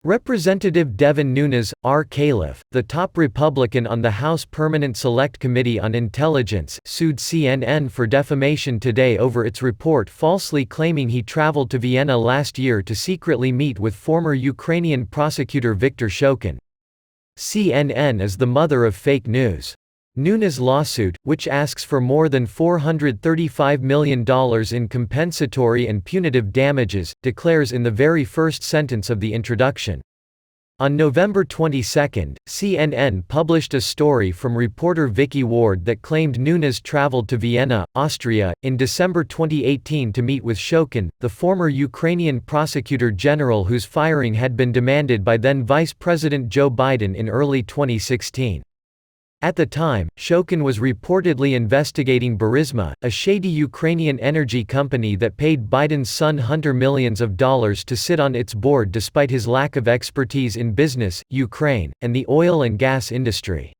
Representative Devin Nunes, R. Caliph, the top Republican on the House Permanent Select Committee on Intelligence, sued CNN for defamation today over its report falsely claiming he traveled to Vienna last year to secretly meet with former Ukrainian prosecutor Viktor Shokin. CNN is the mother of fake news. Nunes' lawsuit, which asks for more than $435 million in compensatory and punitive damages, declares in the very first sentence of the introduction. On November 22, CNN published a story from reporter Vicky Ward that claimed Nunes traveled to Vienna, Austria, in December 2018 to meet with Shokin, the former Ukrainian prosecutor general whose firing had been demanded by then Vice President Joe Biden in early 2016. At the time, Shokin was reportedly investigating Burisma, a shady Ukrainian energy company that paid Biden's son Hunter millions of dollars to sit on its board despite his lack of expertise in business, Ukraine, and the oil and gas industry.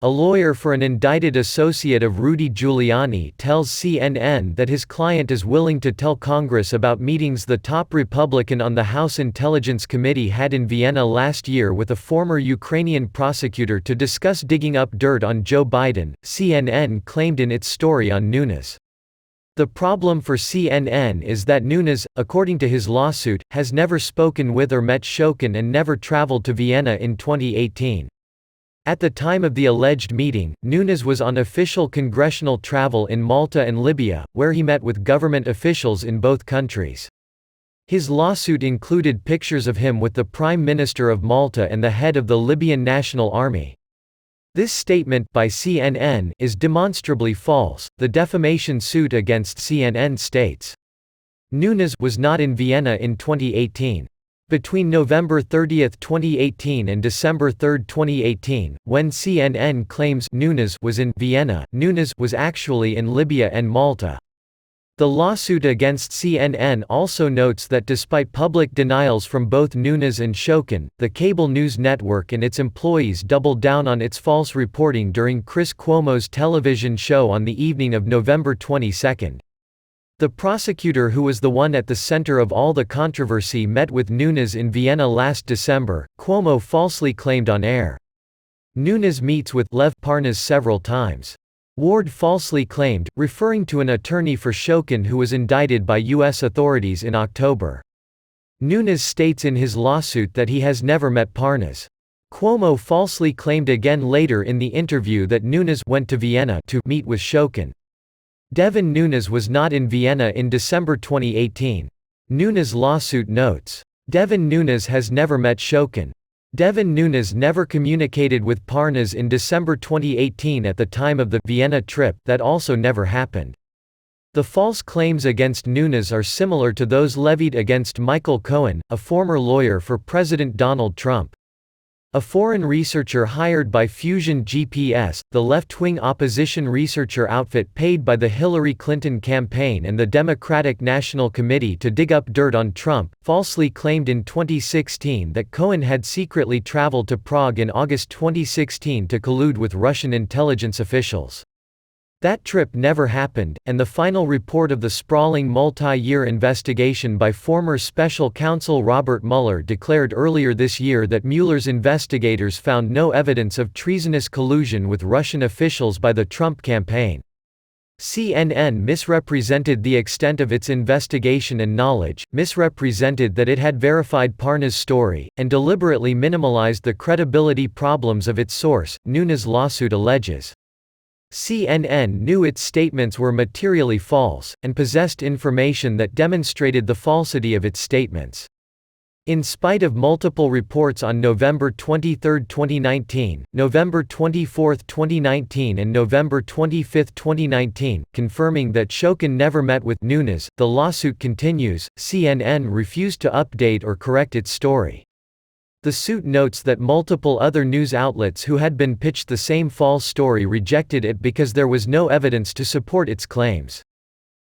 A lawyer for an indicted associate of Rudy Giuliani tells CNN that his client is willing to tell Congress about meetings the top Republican on the House Intelligence Committee had in Vienna last year with a former Ukrainian prosecutor to discuss digging up dirt on Joe Biden, CNN claimed in its story on Nunes. The problem for CNN is that Nunes, according to his lawsuit, has never spoken with or met Shokin and never traveled to Vienna in 2018. At the time of the alleged meeting, Nunes was on official congressional travel in Malta and Libya, where he met with government officials in both countries. His lawsuit included pictures of him with the Prime Minister of Malta and the head of the Libyan National Army. This statement by CNN is demonstrably false. The defamation suit against CNN states Nunes was not in Vienna in 2018. Between November 30, 2018 and December 3, 2018, when CNN claims Nunes was in Vienna, Nunes was actually in Libya and Malta. The lawsuit against CNN also notes that despite public denials from both Nunes and Shokin, the cable news network and its employees doubled down on its false reporting during Chris Cuomo's television show on the evening of November 22. The prosecutor who was the one at the center of all the controversy met with Nunes in Vienna last December, Cuomo falsely claimed on air. Nunes meets with Lev Parnas several times. Ward falsely claimed, referring to an attorney for Shokin who was indicted by U.S. authorities in October. Nunes states in his lawsuit that he has never met Parnas. Cuomo falsely claimed again later in the interview that Nunes went to Vienna to meet with Shokin. Devin Nunes was not in Vienna in December 2018. Nunes' lawsuit notes, Devin Nunes has never met Shokin. Devin Nunes never communicated with Parnas in December 2018 at the time of the Vienna trip. That also never happened. The false claims against Nunes are similar to those levied against Michael Cohen, a former lawyer for President Donald Trump. A foreign researcher hired by Fusion GPS, the left-wing opposition researcher outfit paid by the Hillary Clinton campaign and the Democratic National Committee to dig up dirt on Trump, falsely claimed in 2016 that Cohen had secretly traveled to Prague in August 2016 to collude with Russian intelligence officials. That trip never happened, and the final report of the sprawling multi-year investigation by former special counsel Robert Mueller declared earlier this year that Mueller's investigators found no evidence of treasonous collusion with Russian officials by the Trump campaign. CNN misrepresented the extent of its investigation and knowledge, misrepresented that it had verified Parnas' story, and deliberately minimalized the credibility problems of its source, Nunes' lawsuit alleges. CNN knew its statements were materially false, and possessed information that demonstrated the falsity of its statements. In spite of multiple reports on November 23, 2019, November 24, 2019 and November 25, 2019, confirming that Shokin never met with Nunes, the lawsuit continues. CNN refused to update or correct its story. The suit notes that multiple other news outlets who had been pitched the same false story rejected it because there was no evidence to support its claims.